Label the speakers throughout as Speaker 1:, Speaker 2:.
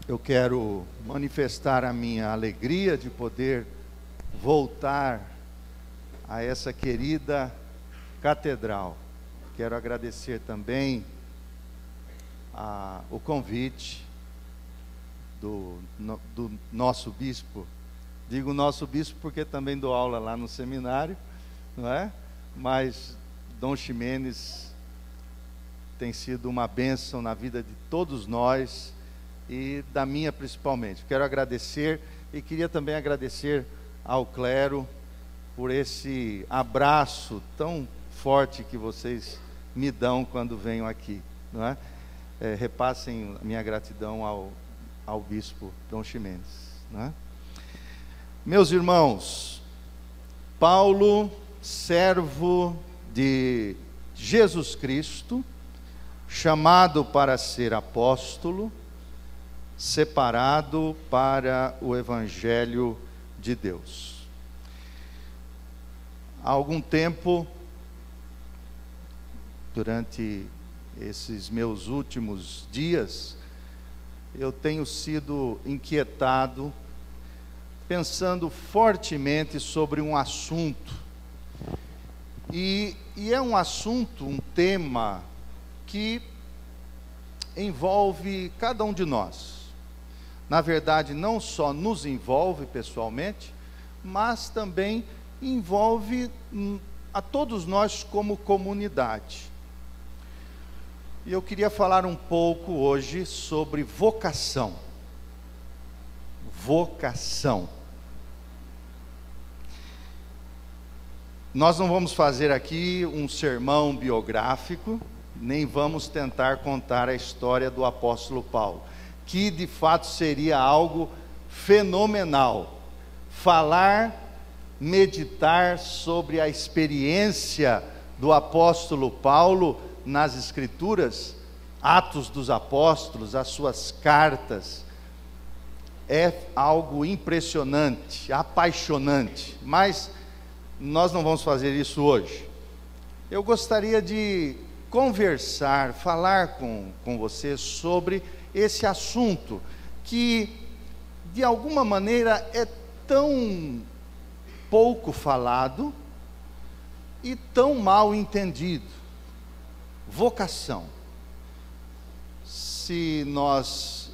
Speaker 1: Eu quero manifestar a minha alegria de poder voltar a essa querida catedral. Quero agradecer também o convite do nosso bispo. Digo nosso bispo porque também dou aula lá no seminário, não é? Mas Dom Ximenes tem sido uma bênção na vida de todos nós e da minha principalmente. Quero agradecer e queria também agradecer ao clero por esse abraço tão forte que vocês me dão quando venho aqui, não é? Repassem a minha gratidão ao bispo Dom Ximenes, não é? Meus irmãos, Paulo, servo de Jesus Cristo, chamado para ser apóstolo, separado para o Evangelho de Deus. Há algum tempo, durante esses meus últimos dias, eu tenho sido inquietado, pensando fortemente sobre um assunto, e é um assunto, um tema que envolve cada um de nós. Na verdade, não só nos envolve pessoalmente, mas também envolve a todos nós como comunidade. E eu queria falar um pouco hoje sobre vocação. Vocação. Nós não vamos fazer aqui um sermão biográfico, nem vamos tentar contar a história do apóstolo Paulo, que de fato seria algo fenomenal. Falar, meditar sobre a experiência do apóstolo Paulo nas Escrituras, Atos dos Apóstolos, as suas cartas, é algo impressionante, apaixonante, mas nós não vamos fazer isso hoje. Eu gostaria de conversar, falar com você sobre esse assunto, que de alguma maneira é tão pouco falado e tão mal entendido. Vocação. Se nós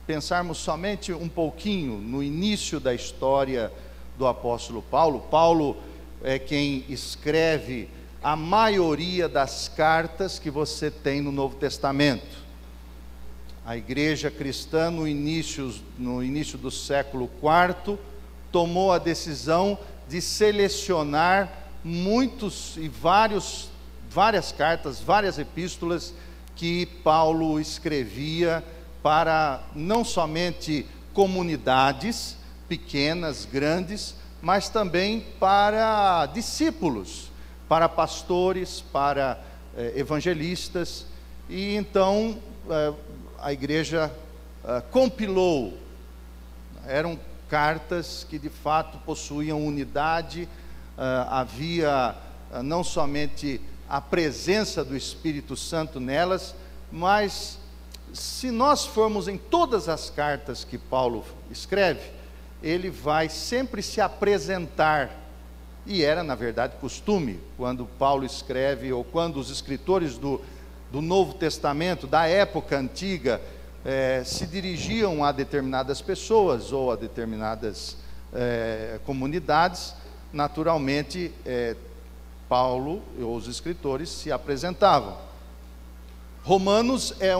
Speaker 1: pensarmos somente um pouquinho no início da história do apóstolo Paulo, Paulo é quem escreve a maioria das cartas que você tem no Novo Testamento. A igreja cristã no início do século IV tomou a decisão de selecionar várias cartas, várias epístolas que Paulo escrevia para não somente comunidades pequenas, grandes, mas também para discípulos, para pastores, para evangelistas. E então a igreja compilou, eram cartas que de fato possuíam unidade, havia não somente a presença do Espírito Santo nelas, mas se nós formos em todas as cartas que Paulo escreve, ele vai sempre se apresentar, e era na verdade costume, quando Paulo escreve, ou quando os escritores do Novo Testamento, da época antiga, se dirigiam a determinadas pessoas, ou a determinadas comunidades, naturalmente, Paulo ou os escritores se apresentavam. Romanos é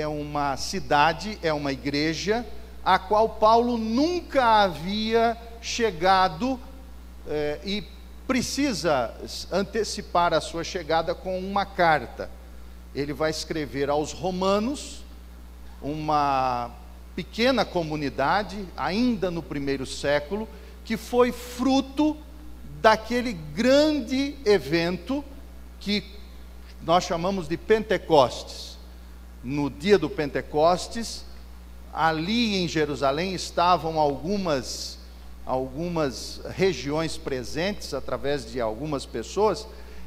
Speaker 1: uma cidade, é uma igreja, a qual Paulo nunca havia chegado e precisa antecipar a sua chegada com uma carta. Ele vai escrever aos romanos, uma pequena comunidade, ainda no primeiro século, que foi fruto daquele grande evento que nós chamamos de Pentecostes. No dia do Pentecostes, ali em Jerusalém estavam algumas regiões presentes através de algumas pessoas,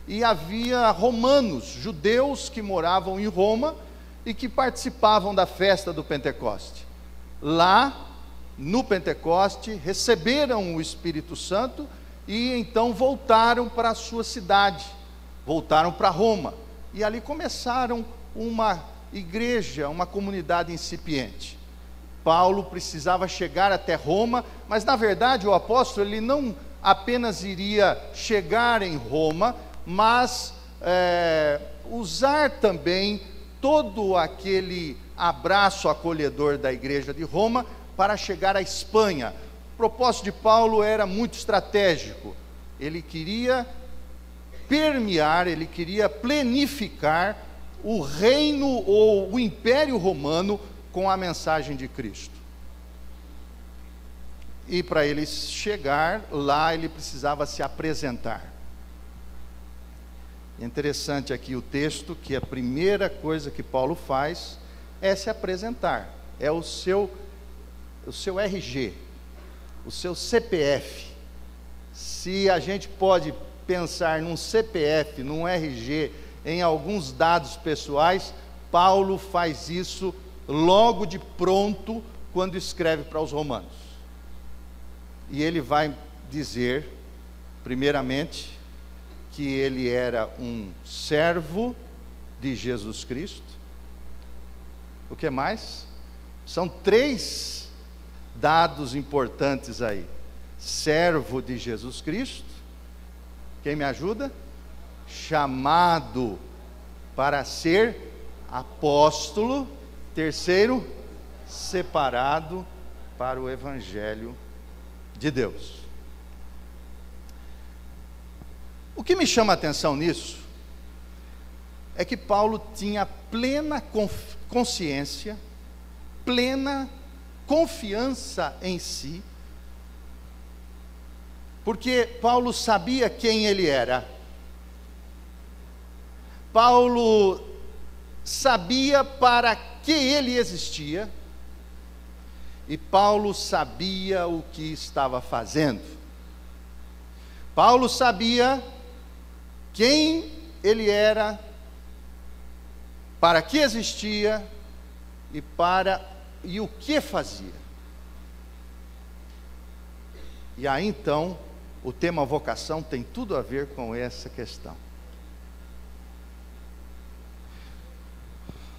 Speaker 1: e havia romanos, judeus que moravam em Roma e que participavam da festa do Pentecoste. Lá, no Pentecoste, receberam o Espírito Santo e então voltaram para a sua cidade, voltaram para Roma, e ali começaram uma igreja, uma comunidade incipiente. Paulo precisava chegar até Roma, mas na verdade o apóstolo ele não apenas iria chegar em Roma, mas usar também todo aquele abraço acolhedor da igreja de Roma para chegar à Espanha. O propósito de Paulo era muito estratégico. Ele queria permear, ele queria plenificar o reino ou o império romano com a mensagem de Cristo. E para ele chegar lá, ele precisava se apresentar. É interessante aqui o texto, que a primeira coisa que Paulo faz é se apresentar. É o seu RG, o seu CPF. Se a gente pode pensar num CPF, num RG, em alguns dados pessoais, Paulo faz isso logo de pronto quando escreve para os romanos. E ele vai dizer, primeiramente, que ele era um servo de Jesus Cristo. O que mais? São 3 dados importantes aí. Servo de Jesus Cristo. Quem me ajuda? Chamado para ser apóstolo. Terceiro, separado para o Evangelho de Deus. O que me chama a atenção nisso é que Paulo tinha plena consciência, plena confiança em si, porque Paulo sabia quem ele era. Paulo sabia para que ele existia, e Paulo sabia o que estava fazendo. Paulo sabia quem ele era, para que existia e o que fazia. E aí então, o tema vocação tem tudo a ver com essa questão.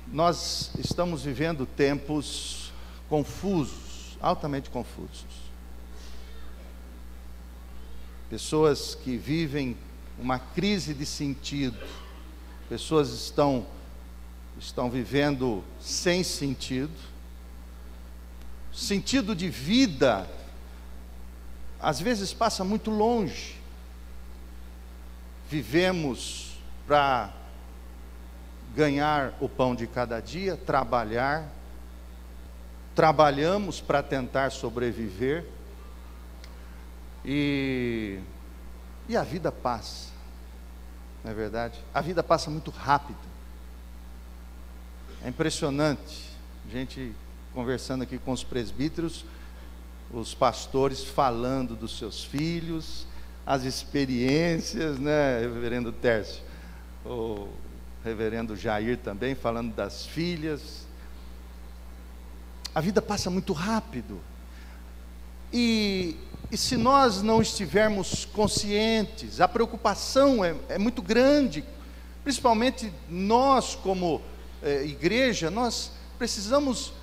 Speaker 1: Nós estamos vivendo tempos confusos, altamente confusos. Pessoas que vivem uma crise de sentido, pessoas estão vivendo sem sentido, sentido de vida, às vezes passa muito longe. Vivemos para ganhar o pão de cada dia, trabalhamos para tentar sobreviver, e a vida passa, não é verdade? A vida passa muito rápido. É impressionante, a gente conversando aqui com os presbíteros, os pastores falando dos seus filhos, as experiências, né, reverendo Tércio, o reverendo Jair também falando das filhas. A vida passa muito rápido, e se nós não estivermos conscientes, a preocupação é muito grande, principalmente nós como igreja, nós precisamos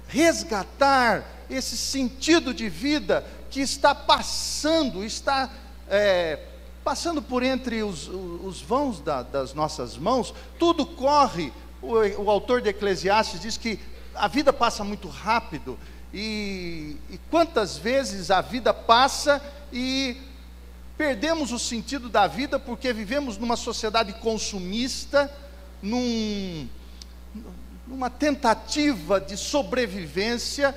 Speaker 1: resgatar esse sentido de vida que está passando por entre os vãos das nossas mãos. Tudo corre. O autor de Eclesiastes diz que a vida passa muito rápido, e quantas vezes a vida passa e perdemos o sentido da vida porque vivemos numa sociedade consumista, numa tentativa de sobrevivência,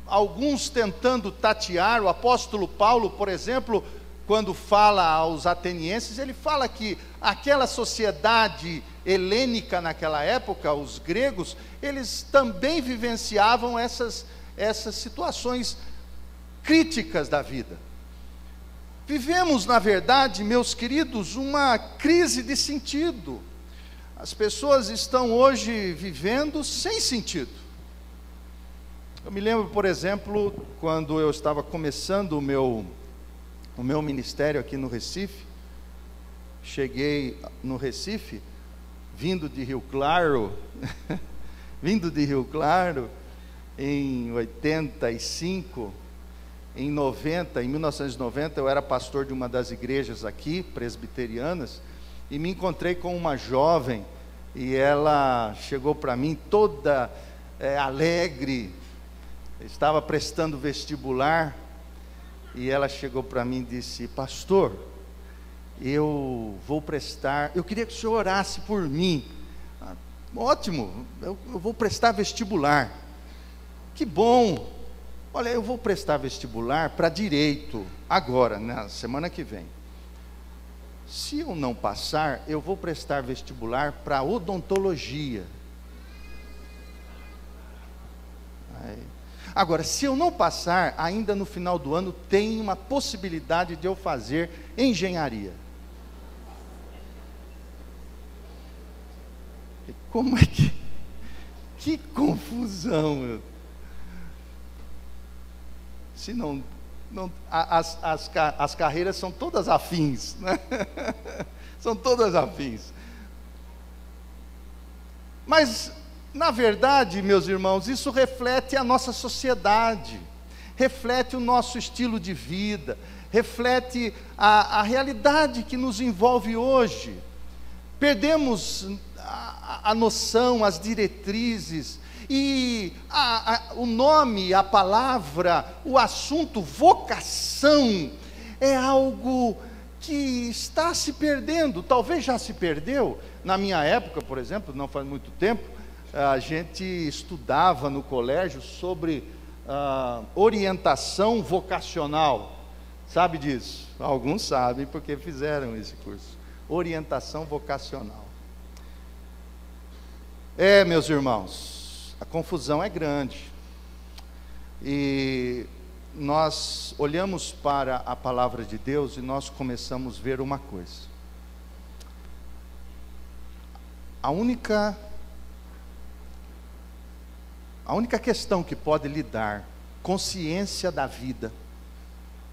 Speaker 1: alguns tentando tatear. O apóstolo Paulo, por exemplo, quando fala aos atenienses, ele fala que aquela sociedade helênica naquela época, os gregos, eles também vivenciavam essas situações críticas da vida. Vivemos, na verdade, meus queridos, uma crise de sentido. As pessoas estão hoje vivendo sem sentido. Eu me lembro, por exemplo, quando eu estava começando o meu ministério aqui no Recife. Cheguei no Recife, vindo de Rio Claro, em 85, em 1990, eu era pastor de uma das igrejas aqui, presbiterianas, e me encontrei com uma jovem, e ela chegou para mim toda alegre, estava prestando vestibular, e ela chegou para mim e disse: pastor, eu queria que o senhor orasse por mim. Ótimo, eu vou prestar vestibular. Que bom. Olha, eu vou prestar vestibular para direito, agora, na semana que vem. Se eu não passar, eu vou prestar vestibular para odontologia. Agora, se eu não passar, ainda no final do ano, tem uma possibilidade de eu fazer engenharia. Como é que confusão! Se não as carreiras são todas afins, né? São todas afins. Mas, na verdade, meus irmãos, isso reflete a nossa sociedade, reflete o nosso estilo de vida, reflete a realidade que nos envolve hoje. Perdemos a noção, as diretrizes, e o nome, a palavra, o assunto vocação, é algo que está se perdendo, talvez já se perdeu. Na minha época, por exemplo, não faz muito tempo, a gente estudava no colégio sobre orientação vocacional. Sabe disso? Alguns sabem porque fizeram esse curso. Orientação vocacional. Meus irmãos, a confusão é grande. E nós olhamos para a palavra de Deus e nós começamos a ver uma coisa. A única questão que pode lhe dar consciência da vida,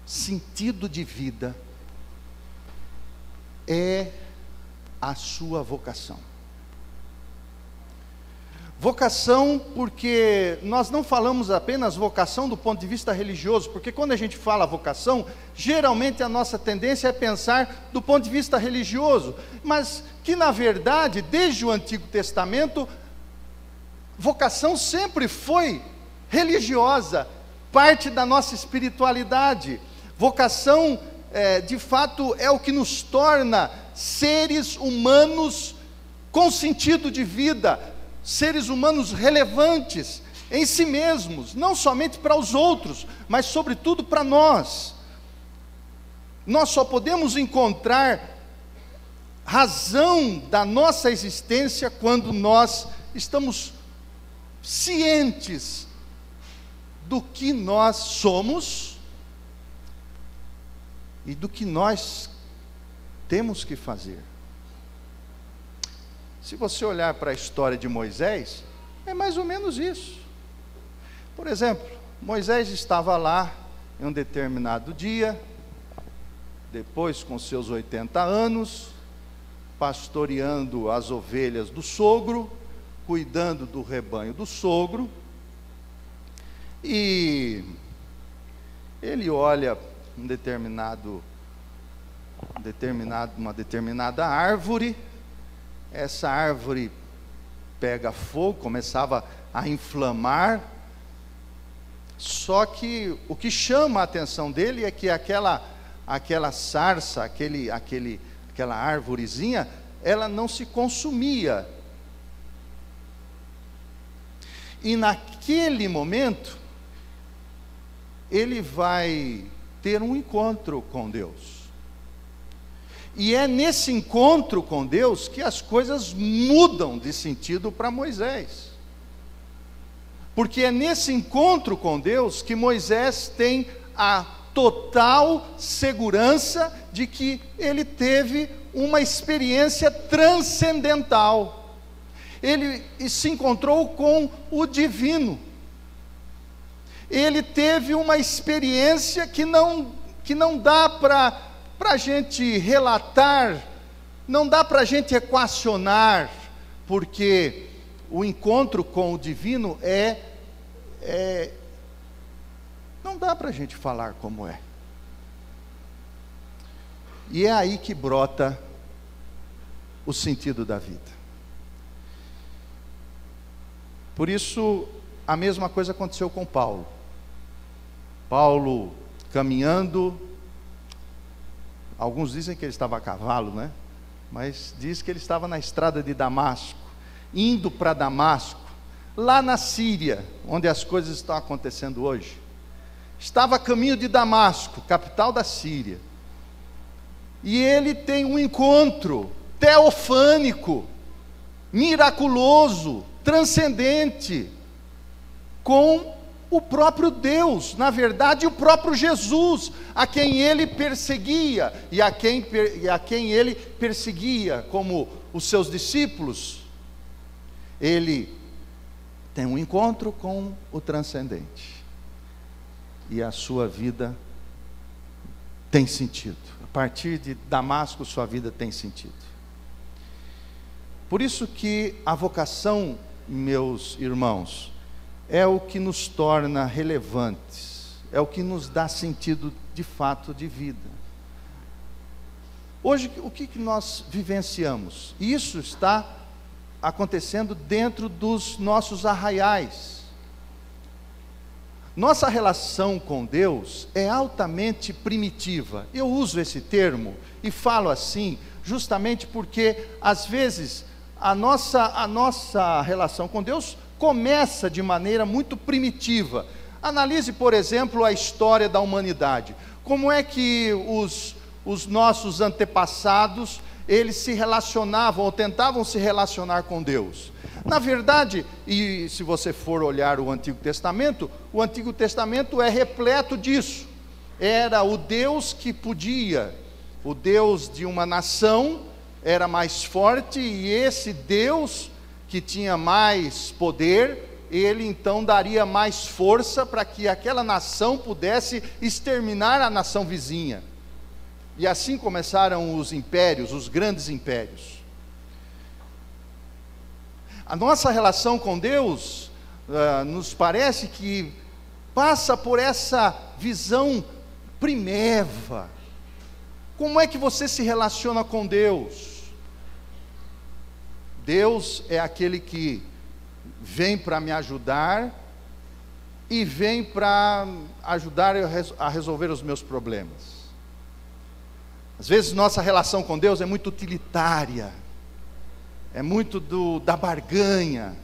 Speaker 1: sentido de vida, é a sua vocação. Vocação, porque nós não falamos apenas vocação do ponto de vista religioso, porque quando a gente fala vocação, geralmente a nossa tendência é pensar do ponto de vista religioso, mas que na verdade, desde o Antigo Testamento, vocação sempre foi religiosa, parte da nossa espiritualidade. Vocação, de fato, é o que nos torna seres humanos com sentido de vida, seres humanos relevantes em si mesmos, não somente para os outros, mas sobretudo para nós. Nós só podemos encontrar razão da nossa existência quando nós estamos cientes do que nós somos e do que nós temos que fazer. Se você olhar para a história de Moisés, é mais ou menos isso. Por exemplo, Moisés estava lá em um determinado dia, depois com seus 80 anos, pastoreando as ovelhas do sogro, cuidando do rebanho do sogro, e ele olha uma determinada árvore. Essa árvore pega fogo, começava a inflamar, só que o que chama a atenção dele é que aquela sarça, aquela árvorezinha, ela não se consumia. E naquele momento, ele vai ter um encontro com Deus. E é nesse encontro com Deus que as coisas mudam de sentido para Moisés. Porque é nesse encontro com Deus que Moisés tem a total segurança de que ele teve uma experiência transcendental. ele se encontrou com o divino. Ele teve uma experiência que não dá para a gente relatar, não dá para a gente equacionar, porque o encontro com o divino não dá para a gente falar como é. E é aí que brota o sentido da vida. Por isso, a mesma coisa aconteceu com Paulo. Paulo caminhando, alguns dizem que ele estava a cavalo, né? Mas diz que ele estava na estrada de Damasco, indo para Damasco, lá na Síria, onde as coisas estão acontecendo hoje. Estava a caminho de Damasco, capital da Síria. E ele tem um encontro teofânico, miraculoso, transcendente, com o próprio Deus, na verdade o próprio Jesus, a quem ele perseguia, e a quem ele perseguia como os seus discípulos. Ele tem um encontro com o transcendente, e a sua vida tem sentido. A partir de Damasco, sua vida tem sentido. Por isso que a vocação, meus irmãos, é o que nos torna relevantes, é o que nos dá sentido de fato de vida. Hoje, o que nós vivenciamos? Isso está acontecendo dentro dos nossos arraiais. Nossa relação com Deus é altamente primitiva. Eu uso esse termo e falo assim, justamente porque, às vezes, a nossa relação com Deus começa de maneira muito primitiva. Analise, por exemplo, a história da humanidade. Como é que os nossos antepassados, eles se relacionavam ou tentavam se relacionar com Deus? Na verdade, e se você for olhar o Antigo Testamento é repleto disso. Era o Deus que podia, o Deus de uma nação era mais forte, e esse Deus que tinha mais poder, ele então daria mais força para que aquela nação pudesse exterminar a nação vizinha. E assim começaram os impérios, os grandes impérios. A nossa relação com Deus, nos parece que passa por essa visão primeva. Como é que você se relaciona com Deus? Deus é aquele que vem para me ajudar e vem para ajudar a resolver os meus problemas. Às vezes nossa relação com Deus é muito utilitária, é muito da barganha,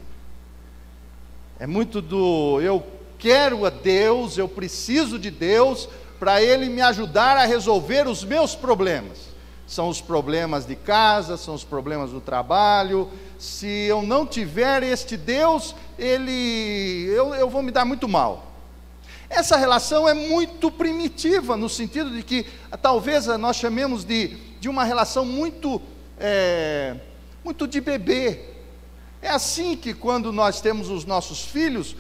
Speaker 1: é muito eu quero a Deus, eu preciso de Deus para Ele me ajudar a resolver os meus problemas. São os problemas de casa, são os problemas do trabalho. Se eu não tiver este Deus, eu vou me dar muito mal. Essa relação é muito primitiva, no sentido de que talvez nós chamemos de uma relação muito de bebê. É assim que quando nós temos os nossos filhos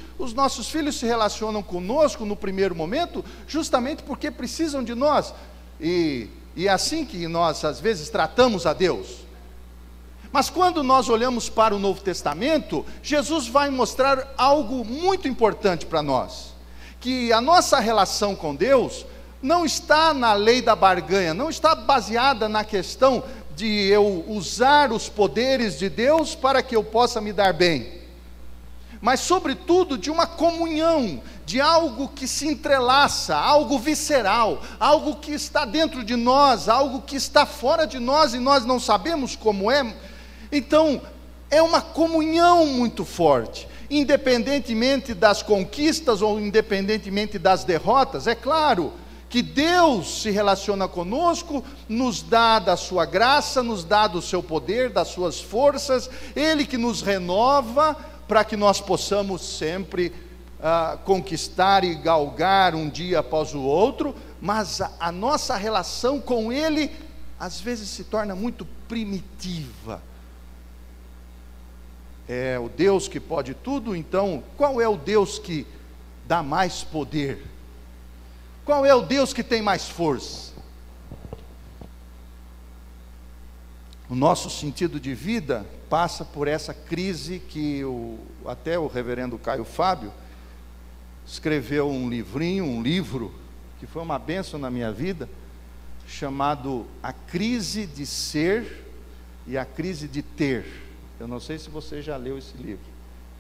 Speaker 1: se relacionam conosco no primeiro momento, justamente porque precisam de nós. E é assim que nós às vezes tratamos a Deus. Mas quando nós olhamos para o Novo Testamento, Jesus vai mostrar algo muito importante para nós. Que a nossa relação com Deus não está na lei da barganha, não está baseada na questão de eu usar os poderes de Deus para que eu possa me dar bem, mas sobretudo de uma comunhão, de algo que se entrelaça, algo visceral, algo que está dentro de nós, algo que está fora de nós e nós não sabemos como é. Então, é uma comunhão muito forte, independentemente das conquistas ou independentemente das derrotas. É claro que Deus se relaciona conosco, nos dá da sua graça, nos dá do seu poder, das suas forças, Ele que nos renova, para que nós possamos sempre conquistar e galgar um dia após o outro, mas a nossa relação com Ele, às vezes se torna muito primitiva. é o Deus que pode tudo, então qual é o Deus que dá mais poder? Qual é o Deus que tem mais força? O nosso sentido de vida passa por essa crise que até o reverendo Caio Fábio escreveu um livro, que foi uma bênção na minha vida, chamado A Crise de Ser e a Crise de Ter. Eu não sei se você já leu esse livro,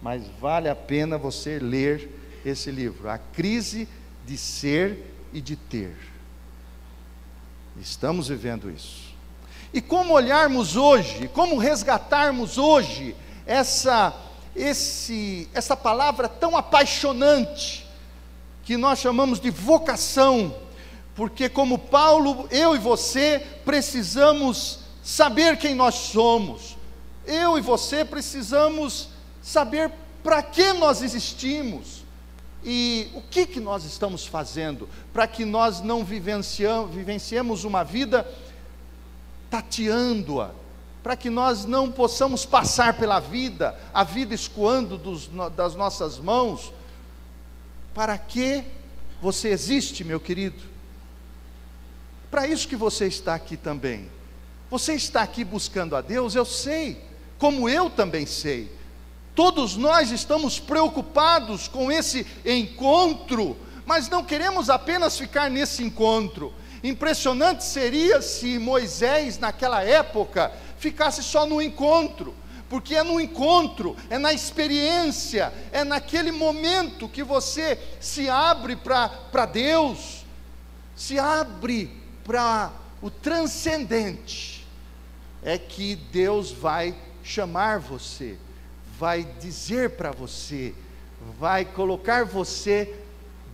Speaker 1: mas vale a pena você ler esse livro, A Crise de Ser e de Ter. Estamos vivendo isso. E como olharmos hoje, como resgatarmos hoje essa palavra tão apaixonante, que nós chamamos de vocação, porque como Paulo, eu e você precisamos saber quem nós somos, eu e você precisamos saber para que nós existimos, e o que nós estamos fazendo, para que nós não vivenciemos uma vida tateando-a, para que nós não possamos passar pela vida, a vida escoando das nossas mãos. Para que você existe, meu querido? Para isso que você está aqui também. Você está aqui buscando a Deus, eu sei, como eu também sei. Todos nós estamos preocupados com esse encontro, mas não queremos apenas ficar nesse encontro. Impressionante seria se Moisés, naquela época, ficasse só no encontro, porque é no encontro, é na experiência, é naquele momento que você se abre para Deus, se abre para o transcendente, é que Deus vai chamar você, vai dizer para você, vai colocar você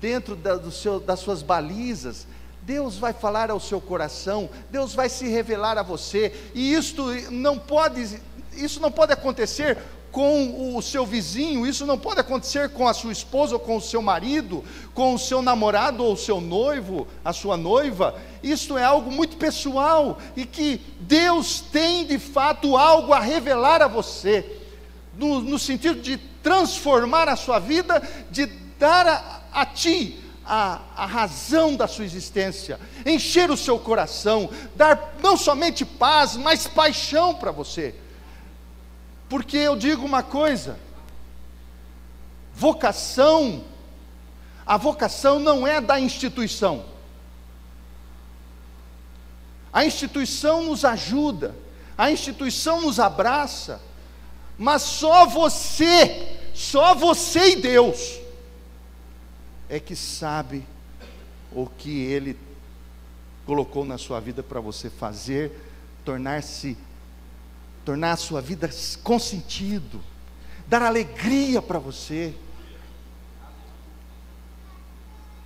Speaker 1: dentro das suas balizas. Deus vai falar ao seu coração, Deus vai se revelar a você, e isso não pode acontecer com o seu vizinho, isso não pode acontecer com a sua esposa, ou com o seu marido, com o seu namorado, ou o seu noivo, a sua noiva. Isso é algo muito pessoal, e que Deus tem de fato algo a revelar a você, no sentido de transformar a sua vida, de dar a ti a razão da sua existência, encher o seu coração, dar não somente paz, mas paixão para você. Porque eu digo uma coisa, a vocação não é da instituição. A instituição nos ajuda, a instituição nos abraça, mas só você e Deus é que sabe o que Ele colocou na sua vida para você fazer, tornar a sua vida com sentido, dar alegria para você,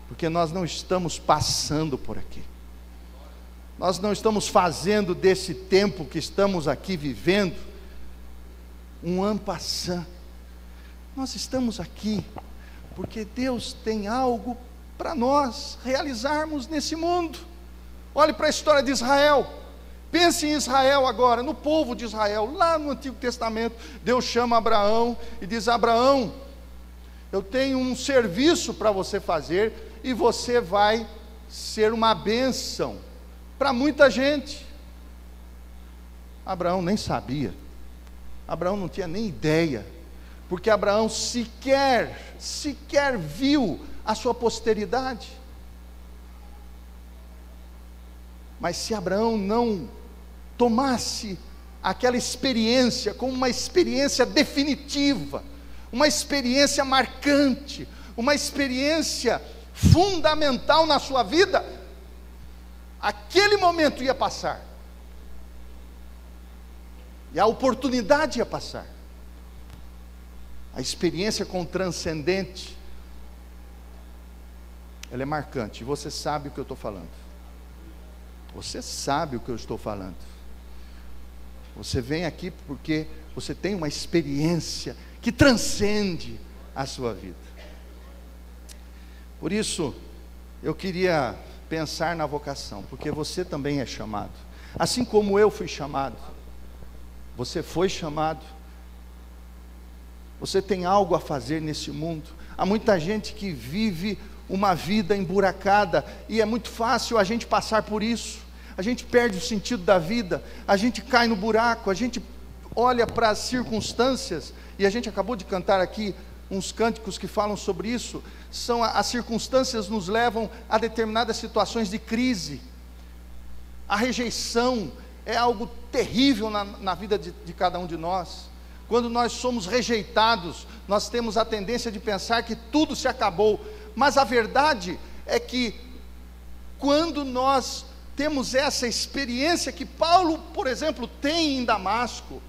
Speaker 1: porque nós não estamos passando por aqui, nós não estamos fazendo desse tempo que estamos aqui vivendo um en passant. Nós estamos aqui porque Deus tem algo para nós realizarmos nesse mundo. Olhe para a história de Israel, pense em Israel agora, no povo de Israel, lá no Antigo Testamento. Deus chama Abraão e diz: Abraão, eu tenho um serviço para você fazer, e você vai ser uma bênção para muita gente. Abraão nem sabia, Abraão não tinha nem ideia, porque Abraão sequer viu a sua posteridade. Mas se Abraão não tomasse aquela experiência como uma experiência definitiva, uma experiência marcante, uma experiência fundamental na sua vida, aquele momento ia passar, e a oportunidade ia passar. A experiência com o transcendente, ela é marcante, e você sabe o que eu estou falando. Você sabe o que eu estou falando. Você vem aqui porque você tem uma experiência que transcende a sua vida. Por isso, eu queria pensar na vocação, porque você também é chamado, assim como eu fui chamado. Você foi chamado, Você tem algo a fazer nesse mundo. Há muita gente que vive uma vida emburacada, e é muito fácil a gente passar por isso. A gente perde o sentido da vida, a gente cai no buraco, a gente olha para as circunstâncias, e a gente acabou de cantar aqui uns cânticos que falam sobre isso. As circunstâncias nos levam a determinadas situações de crise. A rejeição é algo terrível na vida de cada um de nós. Quando nós somos rejeitados, nós temos a tendência de pensar que tudo se acabou, mas a verdade é que quando nós temos essa experiência que Paulo, por exemplo, tem em Damasco,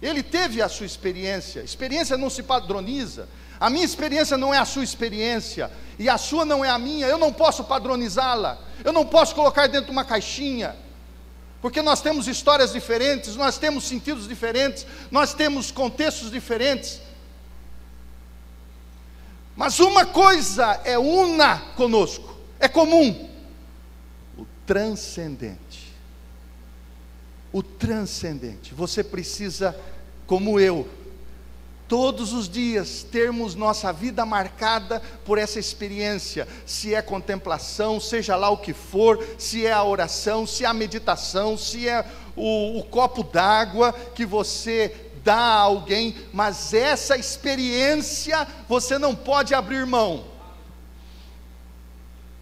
Speaker 1: ele teve a sua experiência. Experiência não se padroniza. A minha experiência não é a sua experiência, e a sua não é a minha. Eu não posso padronizá-la, eu não posso colocar dentro de uma caixinha, porque nós temos histórias diferentes, nós temos sentidos diferentes, nós temos contextos diferentes. Mas uma coisa é una conosco, é comum: o transcendente. O transcendente. Você precisa, como eu, todos os dias termos nossa vida marcada por essa experiência. Se é contemplação, seja lá o que for, se é a oração, se é a meditação, se é o copo d'água que você dá a alguém, mas essa experiência você não pode abrir mão.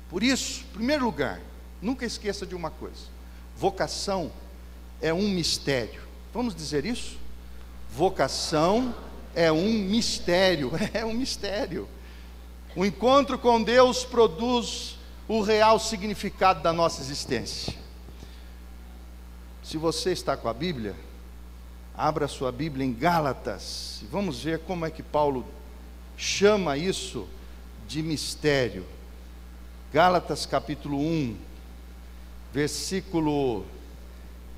Speaker 1: Por isso, em primeiro lugar, nunca esqueça de uma coisa: vocação é um mistério. Vamos dizer isso? Vocação é um mistério, é um mistério. O encontro com Deus produz o real significado da nossa existência. Se você está com a Bíblia, abra sua Bíblia em Gálatas, e vamos ver como é que Paulo chama isso de mistério. Gálatas capítulo 1, versículo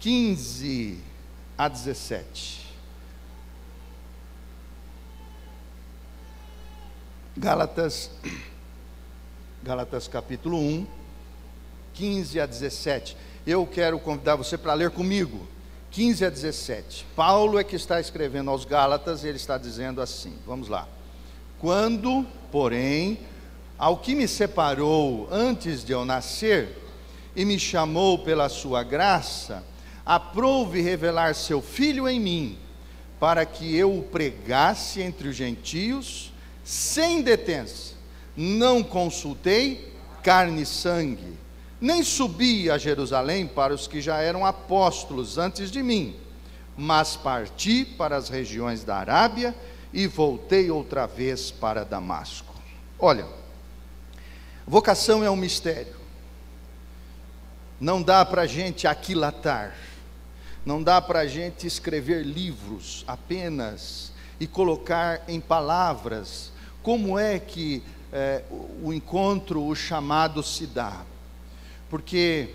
Speaker 1: 15 a 17. Gálatas capítulo 1, 15 a 17. Eu quero convidar você para ler comigo, 15 a 17. Paulo é que está escrevendo aos Gálatas, e ele está dizendo assim, vamos lá: quando, porém, ao que me separou antes de eu nascer, e me chamou pela sua graça, aprouve revelar seu Filho em mim, para que eu o pregasse entre os gentios, sem detença. Não consultei carne e sangue, nem subi a Jerusalém para os que já eram apóstolos antes de mim, mas parti para as regiões da Arábia e voltei outra vez para Damasco. Olha, vocação é um mistério. Não dá para a gente aquilatar, não dá para a gente escrever livros apenas e colocar em palavras como é que o encontro, o chamado se dá. Porque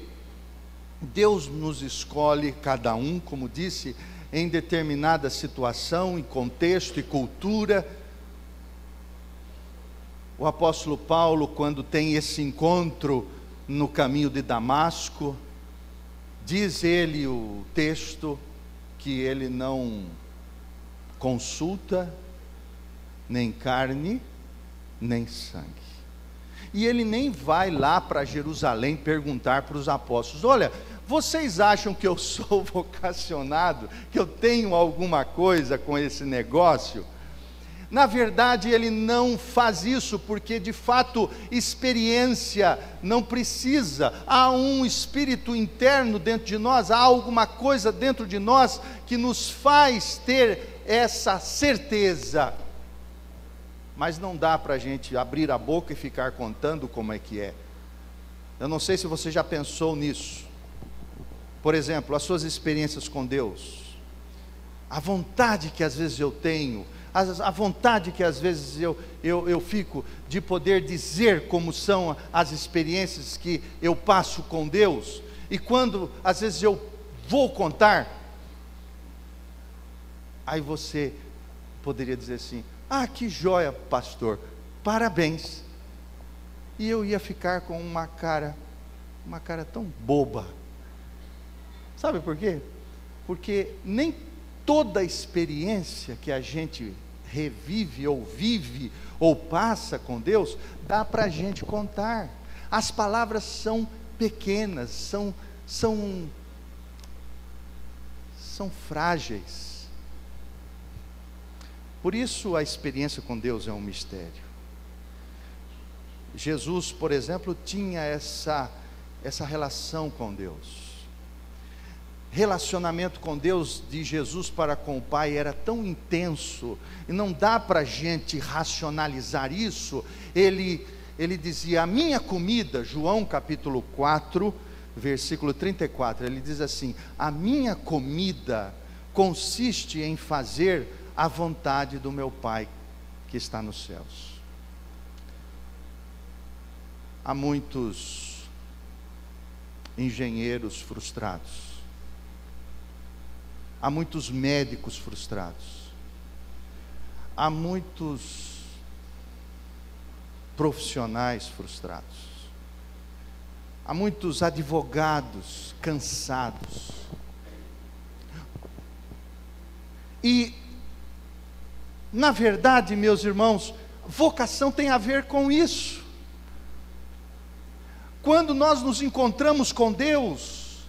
Speaker 1: Deus nos escolhe, cada um, como disse, em determinada situação, em contexto e cultura. O apóstolo Paulo, quando tem esse encontro no caminho de Damasco, diz ele, o texto, que ele não consulta nem carne, nem sangue. E ele nem vai lá para Jerusalém perguntar para os apóstolos: olha, vocês acham que eu sou vocacionado, que eu tenho alguma coisa com esse negócio? Na verdade, ele não faz isso, porque de fato, experiência não precisa. Há um espírito interno dentro de nós, há alguma coisa dentro de nós que nos faz ter essa certeza. Mas não dá para a gente abrir a boca e ficar contando como é que é. Eu não sei se você já pensou nisso. Por exemplo, as suas experiências com Deus, a vontade que às vezes eu tenho, a vontade que às vezes eu fico de poder dizer como são as experiências que eu passo com Deus, e quando às vezes eu vou contar, aí você poderia dizer assim: ah, que joia, pastor, parabéns. E eu ia ficar com uma cara tão boba. Sabe por quê? Porque nem toda experiência que a gente revive, ou vive, ou passa com Deus, dá para a gente contar. As palavras são pequenas, são frágeis. Por isso a experiência com Deus é um mistério. Jesus, por exemplo, tinha essa relação com Deus. Relacionamento com Deus de Jesus para com o Pai era tão intenso, e não dá para a gente racionalizar isso. Ele dizia: a minha comida, João capítulo 4, versículo 34, ele diz assim: a minha comida consiste em fazer a vontade do meu Pai que está nos céus. Há muitos engenheiros frustrados, há muitos médicos frustrados, há muitos profissionais frustrados, há muitos advogados cansados. E, na verdade, meus irmãos, vocação tem a ver com isso. Quando nós nos encontramos com Deus,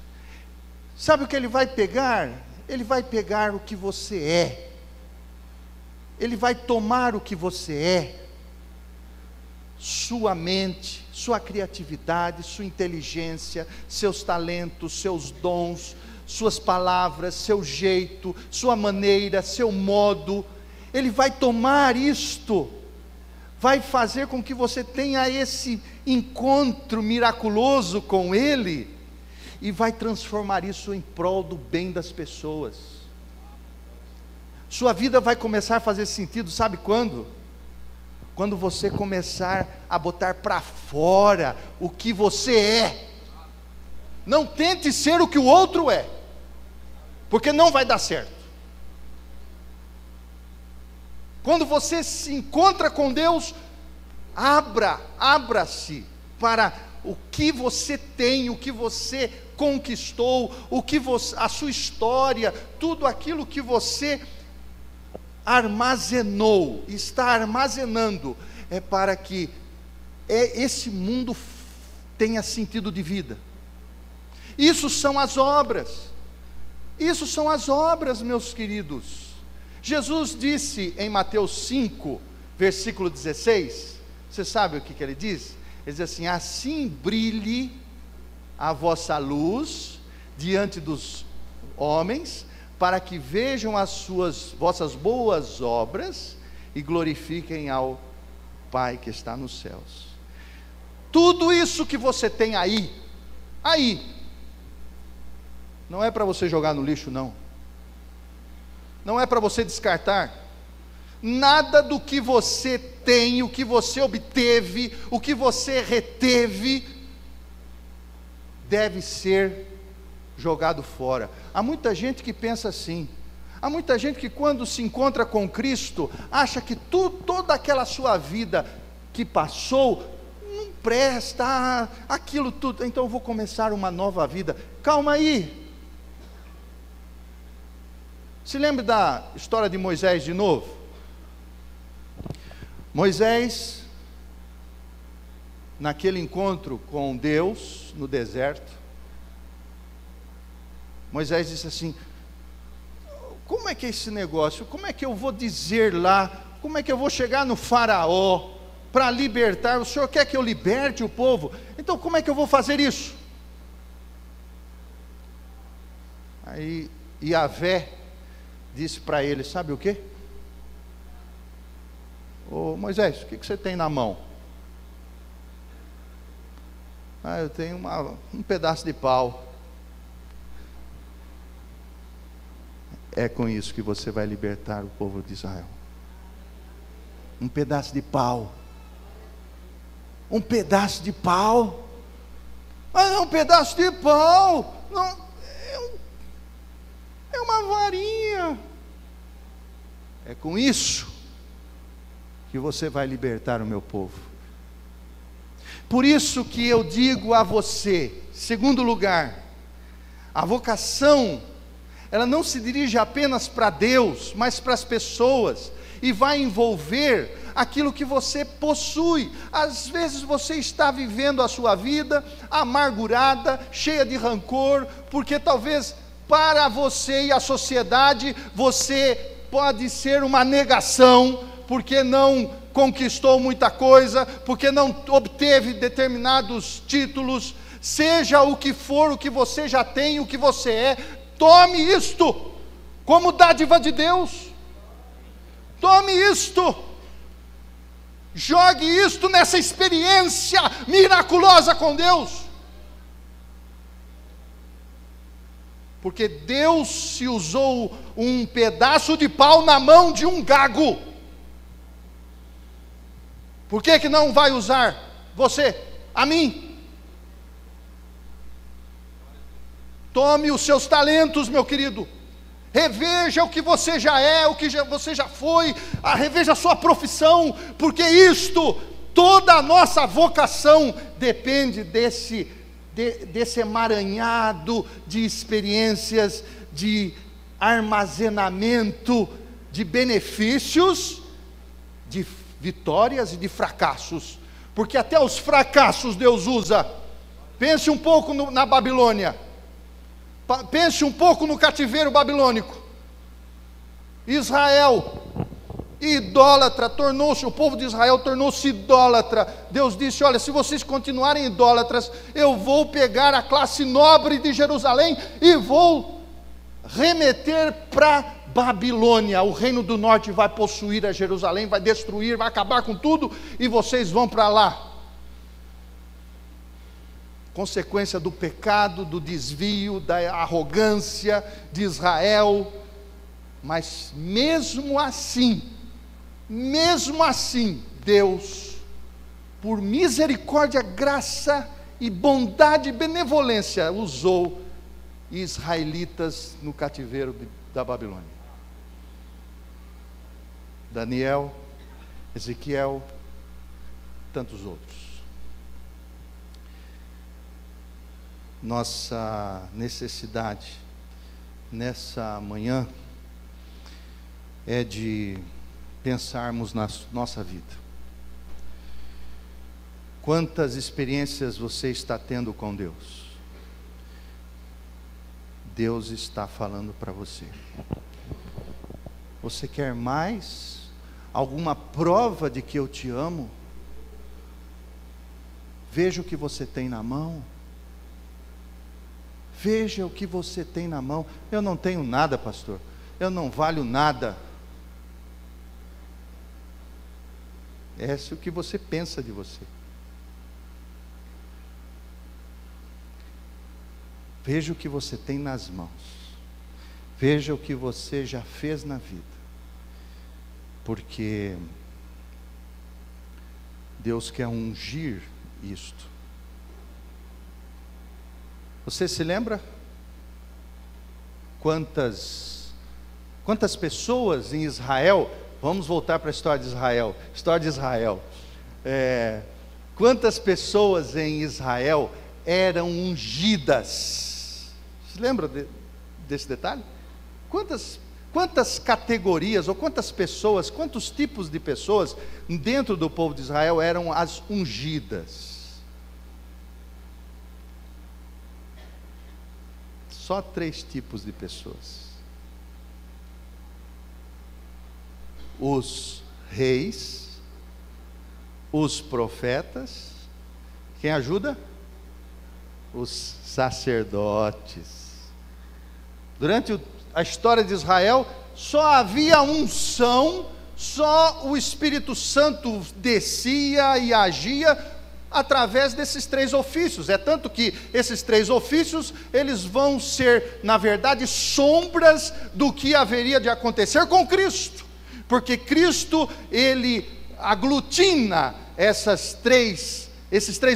Speaker 1: sabe o que Ele vai pegar? Ele vai pegar o que você é, Ele vai tomar o que você é, sua mente, sua criatividade, sua inteligência, seus talentos, seus dons, suas palavras, seu jeito, sua maneira, seu modo. Ele vai tomar isto, vai fazer com que você tenha esse encontro miraculoso com Ele, e vai transformar isso em prol do bem das pessoas. Sua vida vai começar a fazer sentido, sabe quando? Quando você começar a botar para fora o que você é. Não tente ser o que o outro é, porque não vai dar certo. Quando você se encontra com Deus, abra-se para o que você tem, o que você conquistou, a sua história, tudo aquilo que você armazenou, está armazenando, é para que esse mundo tenha sentido de vida. Isso são as obras, meus queridos. Jesus disse em Mateus 5, versículo 16, você sabe o que ele diz? Ele diz assim: assim brilhe a vossa luz diante dos homens, para que vejam as vossas boas obras e glorifiquem ao Pai que está nos céus. Tudo isso que você tem aí, não é para você jogar no lixo, não é para você descartar. Nada do que você tem, o que você obteve, o que você reteve, deve ser jogado fora. Há muita gente que pensa assim. Há muita gente que, quando se encontra com Cristo, acha que toda aquela sua vida que passou não presta, aquilo tudo, então eu vou começar uma nova vida. Calma aí. Se lembra da história de Moisés de novo? Moisés, naquele encontro com Deus no deserto, Moisés disse assim: como é que é esse negócio? Como é que eu vou dizer lá? Como é que eu vou chegar no faraó para libertar? O senhor quer que eu liberte o povo? Então como é que eu vou fazer isso? Aí Yahvé disse para ele: sabe o quê? Ô Moisés, o que você tem na mão? Eu tenho um pedaço de pau. É com isso que você vai libertar o povo de Israel. Um pedaço de pau. Um pedaço de pau. Mas é um pedaço de pau. Não, é uma varinha. É com isso que você vai libertar o meu povo. Por isso que eu digo a você, segundo lugar, a vocação, ela não se dirige apenas para Deus, mas para as pessoas. e vai envolver aquilo que você possui. Às vezes você está vivendo a sua vida amargurada, cheia de rancor, porque talvez para você e a sociedade você pode ser uma negação, porque não conquistou muita coisa, porque não obteve determinados títulos. Seja o que for, o que você já tem, o que você é, tome isto como dádiva de Deus. Tome isto, jogue isto nessa experiência miraculosa com Deus, porque Deus se usou um pedaço de pau na mão de um gago. Por que não vai usar você, a mim? Tome os seus talentos, meu querido, reveja o que você já é, o que você já foi, reveja a sua profissão, porque isto, toda a nossa vocação depende desse emaranhado de experiências, de armazenamento de benefícios, de vitórias e de fracassos, porque até os fracassos Deus usa. Pense um pouco na Babilônia, pense um pouco no cativeiro babilônico. Israel, idólatra, o povo de Israel tornou-se idólatra. Deus disse: olha, se vocês continuarem idólatras, eu vou pegar a classe nobre de Jerusalém e vou remeter para Babilônia. O reino do norte vai possuir a Jerusalém, vai destruir, vai acabar com tudo, e vocês vão para lá. Consequência do pecado, do desvio, da arrogância de Israel. Mas mesmo assim, Deus, por misericórdia, graça e bondade e benevolência, usou israelitas no cativeiro da Babilônia. Daniel, Ezequiel, tantos outros. Nossa necessidade nessa manhã é de pensarmos na nossa vida. Quantas experiências você está tendo com Deus? Deus está falando para você. Você quer mais? Alguma prova de que eu te amo? Veja o que você tem na mão. Veja o que você tem na mão. Eu não tenho nada, pastor. Eu não valho nada. É o que você pensa de você. Veja o que você tem nas mãos. Veja o que você já fez na vida. Porque Deus quer ungir isto. Você se lembra? Quantas pessoas em Israel, vamos voltar para a história de Israel, quantas pessoas em Israel eram ungidas? Se lembra desse detalhe? Quantas categorias, ou quantas pessoas, quantos tipos de pessoas dentro do povo de Israel eram as ungidas? Só 3 tipos de pessoas: os reis, os profetas, quem ajuda? Os sacerdotes. Durante a história de Israel, só havia unção, só o Espírito Santo descia e agia através desses 3 ofícios. É tanto que esses 3 ofícios, eles vão ser, na verdade, sombras do que haveria de acontecer com Cristo, porque Cristo, ele aglutina esses três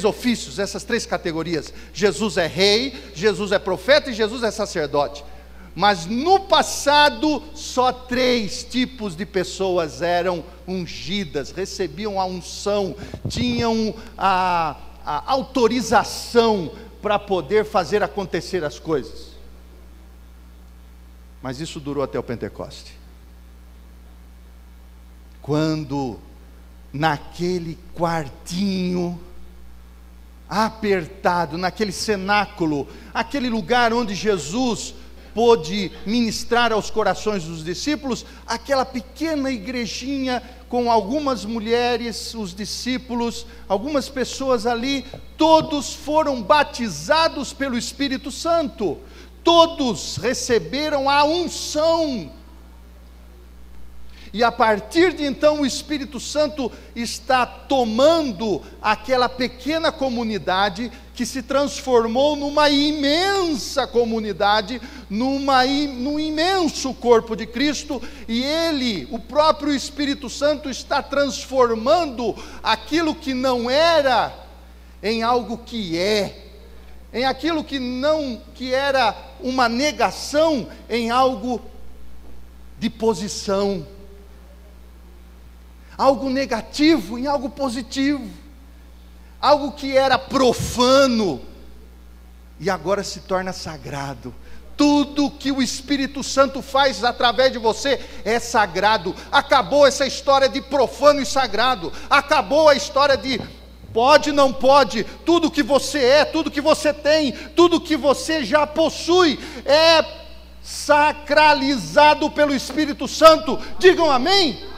Speaker 1: ofícios, essas 3 categorias. Jesus é rei, Jesus é profeta e Jesus é sacerdote. Mas no passado, só 3 tipos de pessoas eram ungidas, recebiam a unção, tinham a autorização para poder fazer acontecer as coisas. Mas isso durou até o Pentecoste. quando naquele quartinho apertado, naquele cenáculo, aquele lugar onde Jesus pôde ministrar aos corações dos discípulos, aquela pequena igrejinha com algumas mulheres, os discípulos, algumas pessoas ali, todos foram batizados pelo Espírito Santo, todos receberam a unção. E a partir de então o Espírito Santo está tomando aquela pequena comunidade que se transformou numa imensa comunidade, num imenso corpo de Cristo, e Ele, o próprio Espírito Santo, está transformando aquilo que não era em algo que é, em aquilo que era uma negação, em algo de posição. Algo negativo em algo positivo, algo que era profano, e agora se torna sagrado. Tudo que o Espírito Santo faz através de você é sagrado. Acabou essa história de profano e sagrado, acabou a história de pode, não pode. Tudo que você é, tudo que você tem, tudo que você já possui, é sacralizado pelo Espírito Santo. Digam amém?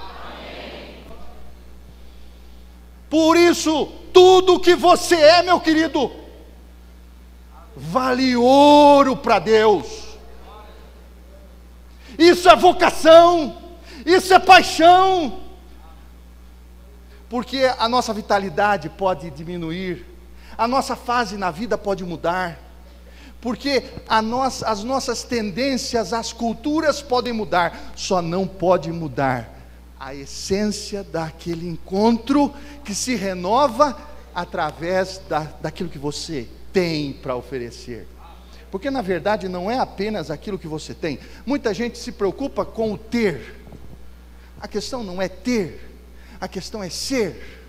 Speaker 1: Por isso, tudo que você é, meu querido, vale ouro para Deus. Isso é vocação, isso é paixão, porque a nossa vitalidade pode diminuir, a nossa fase na vida pode mudar, porque as nossas tendências, as culturas podem mudar, só não pode mudar a essência daquele encontro que se renova através daquilo que você tem para oferecer. Porque na verdade não é apenas aquilo que você tem. Muita gente se preocupa com o ter. A questão não é ter, a questão é ser.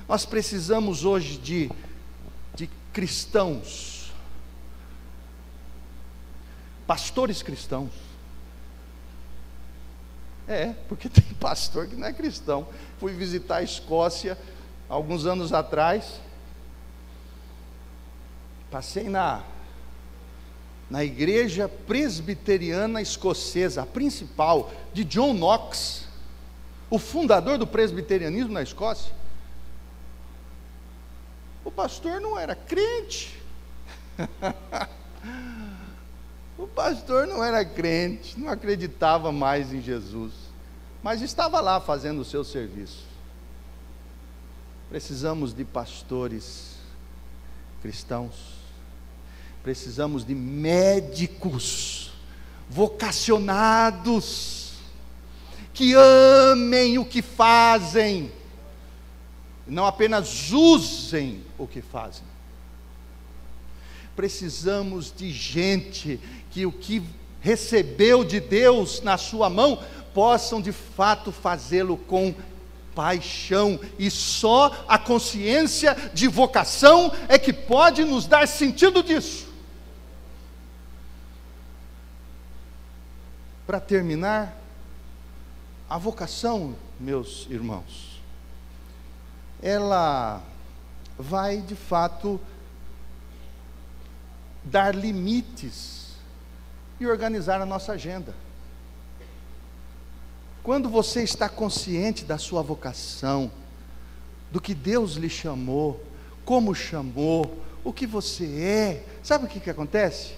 Speaker 1: Nós precisamos hoje de cristãos, pastores cristãos. Porque tem pastor que não é cristão. Fui visitar a Escócia alguns anos atrás, passei na igreja presbiteriana escocesa, a principal, de John Knox, o fundador do presbiterianismo na Escócia. O pastor não era crente. O pastor não era crente, não acreditava mais em Jesus, mas estava lá fazendo o seu serviço. Precisamos de pastores cristãos, precisamos de médicos vocacionados, que amem o que fazem, não apenas usem o que fazem. Precisamos de gente que o que recebeu de Deus na sua mão, possam de fato fazê-lo com paixão, e só a consciência de vocação é que pode nos dar sentido disso. Para terminar, a vocação, meus irmãos, ela vai de fato dar limites e organizar a nossa agenda. Quando você está consciente da sua vocação, do que Deus lhe chamou, como chamou, o que você é, sabe o que acontece?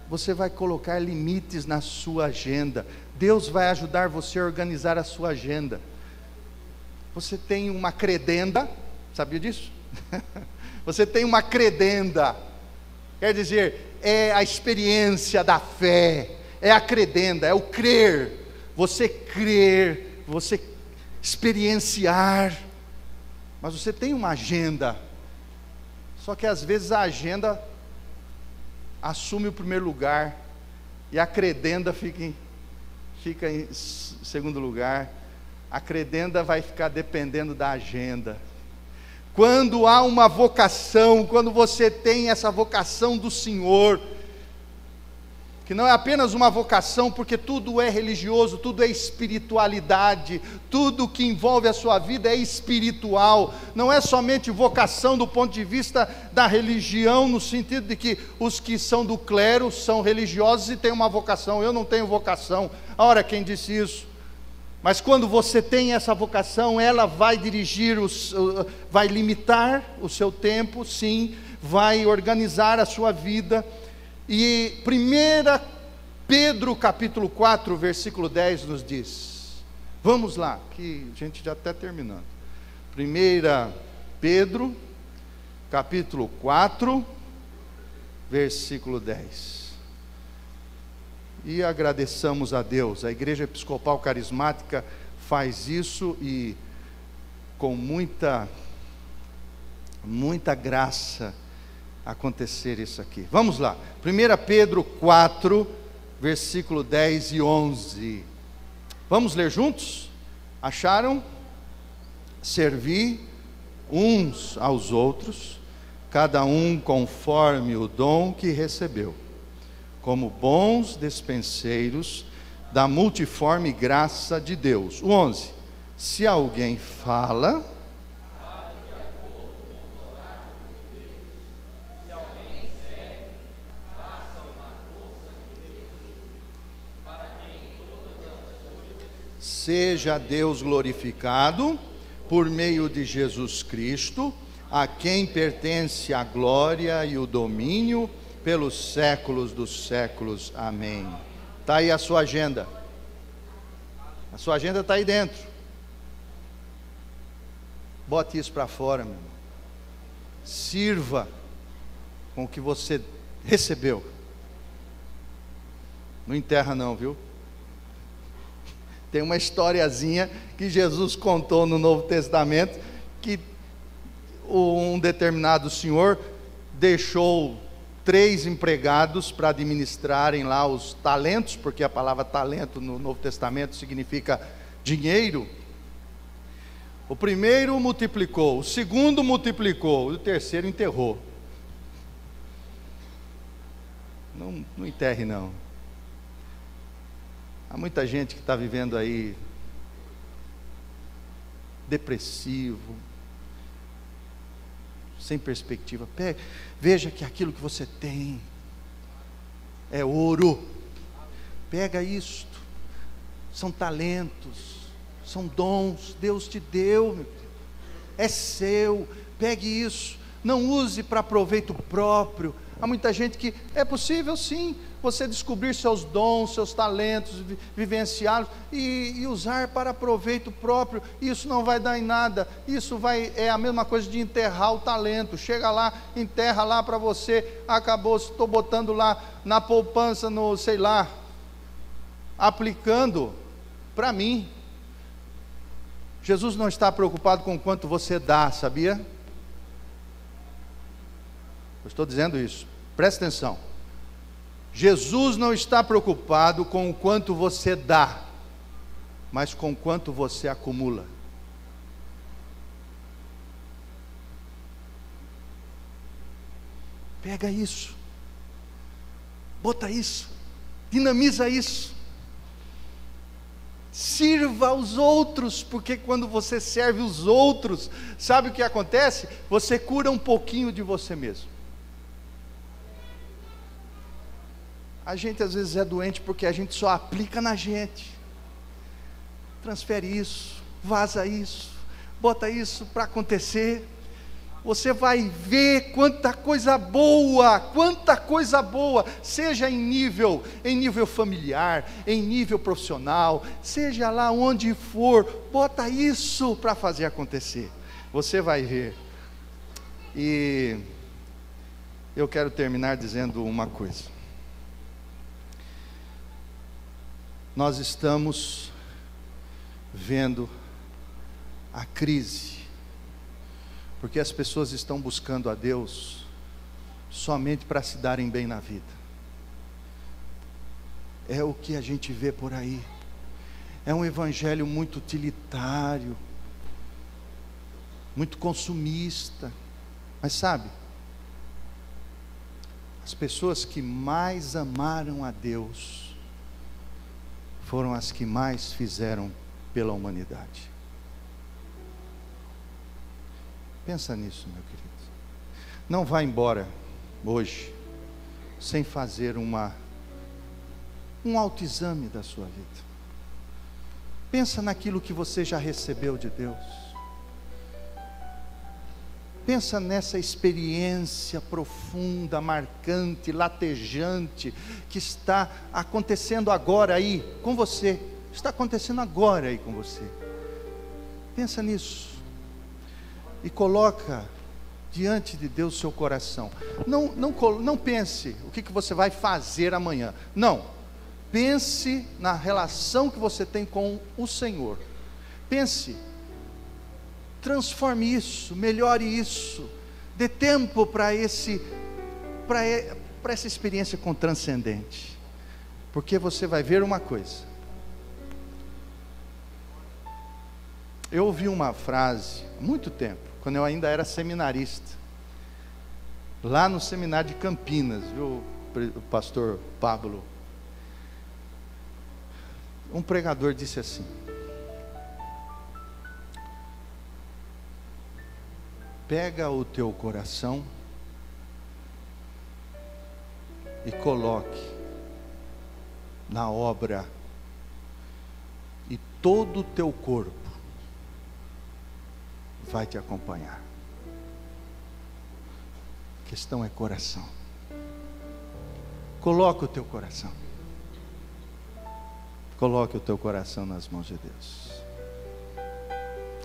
Speaker 1: Você vai colocar limites na sua agenda. Deus vai ajudar você a organizar a sua agenda. Você tem uma credenda, sabia disso? Você tem uma credenda, quer dizer, é a experiência da fé, é a credenda, é o crer. Você crer, você experienciar, mas você tem uma agenda, só que às vezes a agenda assume o primeiro lugar, e a credenda fica em segundo lugar. A credenda vai ficar dependendo da agenda. Quando há uma vocação, quando você tem essa vocação do Senhor, que não é apenas uma vocação, porque tudo é religioso, tudo é espiritualidade, tudo que envolve a sua vida é espiritual, não é somente vocação do ponto de vista da religião, no sentido de que os que são do clero são religiosos e têm uma vocação, eu não tenho vocação. Ora, quem disse isso? Mas quando você tem essa vocação, ela vai dirigir, vai limitar o seu tempo, sim, vai organizar a sua vida. E 1 Pedro capítulo 4, versículo 10 nos diz, vamos lá, que a gente já está terminando. 1 Pedro capítulo 4, versículo 10. E agradeçamos a Deus, a Igreja Episcopal Carismática faz isso e com muita graça acontecer isso aqui. Vamos lá, 1 Pedro 4, versículo 10 e 11. Vamos ler juntos? Acharam? Servi uns aos outros, cada um conforme o dom que recebeu, como bons despenseiros da multiforme graça de Deus. O 11. Se alguém fala, seja Deus glorificado por meio de Jesus Cristo, a quem pertence a glória e o domínio pelos séculos dos séculos. Amém. Está aí a sua agenda. A sua agenda está aí dentro. Bote isso para fora, meu irmão. Sirva com o que você recebeu. Não enterra não, viu? Tem uma historiazinha que Jesus contou no Novo Testamento, que um determinado senhor deixou 3 empregados para administrarem lá os talentos, porque a palavra talento no Novo Testamento significa dinheiro. O primeiro multiplicou, o segundo multiplicou, e o terceiro enterrou. Não enterre não. Há muita gente que está vivendo aí depressivo, sem perspectiva. Veja que aquilo que você tem é ouro. Pega isto. São talentos, são dons, Deus te deu, meu filho. É seu. Pegue isso. Não use para proveito próprio. Há muita gente que é possível sim você descobrir seus dons, seus talentos, vivenciá-los e usar para proveito próprio. Isso não vai dar em nada. Isso é a mesma coisa de enterrar o talento. Chega lá, enterra lá para você, acabou, estou botando lá na poupança, no sei lá, aplicando para mim. Jesus não está preocupado com quanto você dá, sabia? Eu estou dizendo isso, presta atenção. Jesus não está preocupado com o quanto você dá, mas com o quanto você acumula. Pega isso, bota isso, dinamiza isso, sirva aos outros, porque quando você serve os outros, sabe o que acontece? Você cura um pouquinho de você mesmo. A gente às vezes é doente porque a gente só aplica na gente. Transfere isso, vaza isso, bota isso para acontecer. Você vai ver quanta coisa boa, seja em nível familiar, em nível profissional, seja lá onde for, bota isso para fazer acontecer. Você vai ver. E eu quero terminar dizendo uma coisa. Nós estamos vendo a crise, porque as pessoas estão buscando a Deus somente para se darem bem na vida. É o que a gente vê por aí. É um evangelho muito utilitário, muito consumista. Mas sabe, As pessoas que mais amaram a Deus foram as que mais fizeram pela humanidade. Pensa nisso, meu querido. Não vá embora hoje sem fazer um autoexame da sua vida. Pensa naquilo que você já recebeu de Deus. Pensa nessa experiência profunda, marcante, latejante, que está acontecendo agora aí com você. Está acontecendo agora aí com você. Pensa nisso. E coloca diante de Deus seu coração. Não pense o que você vai fazer amanhã. Não. Pense na relação que você tem com o Senhor. Pense. Transforme isso, melhore isso, dê tempo para essa experiência com o transcendente, porque você vai ver uma coisa. Eu ouvi uma frase há muito tempo, quando eu ainda era seminarista, lá no seminário de Campinas, viu, o pastor Pablo. Um pregador disse assim: pega o teu coração e coloque na obra, e todo o teu corpo vai te acompanhar. A questão é coração. Coloque o teu coração. Coloque o teu coração nas mãos de Deus.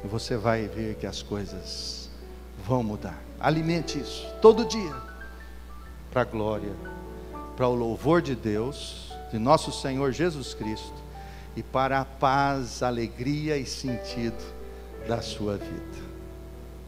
Speaker 1: E você vai ver que as coisas vão mudar. Alimente isso todo dia, para a glória, para o louvor de Deus, de nosso Senhor Jesus Cristo, e para a paz, alegria e sentido da sua vida.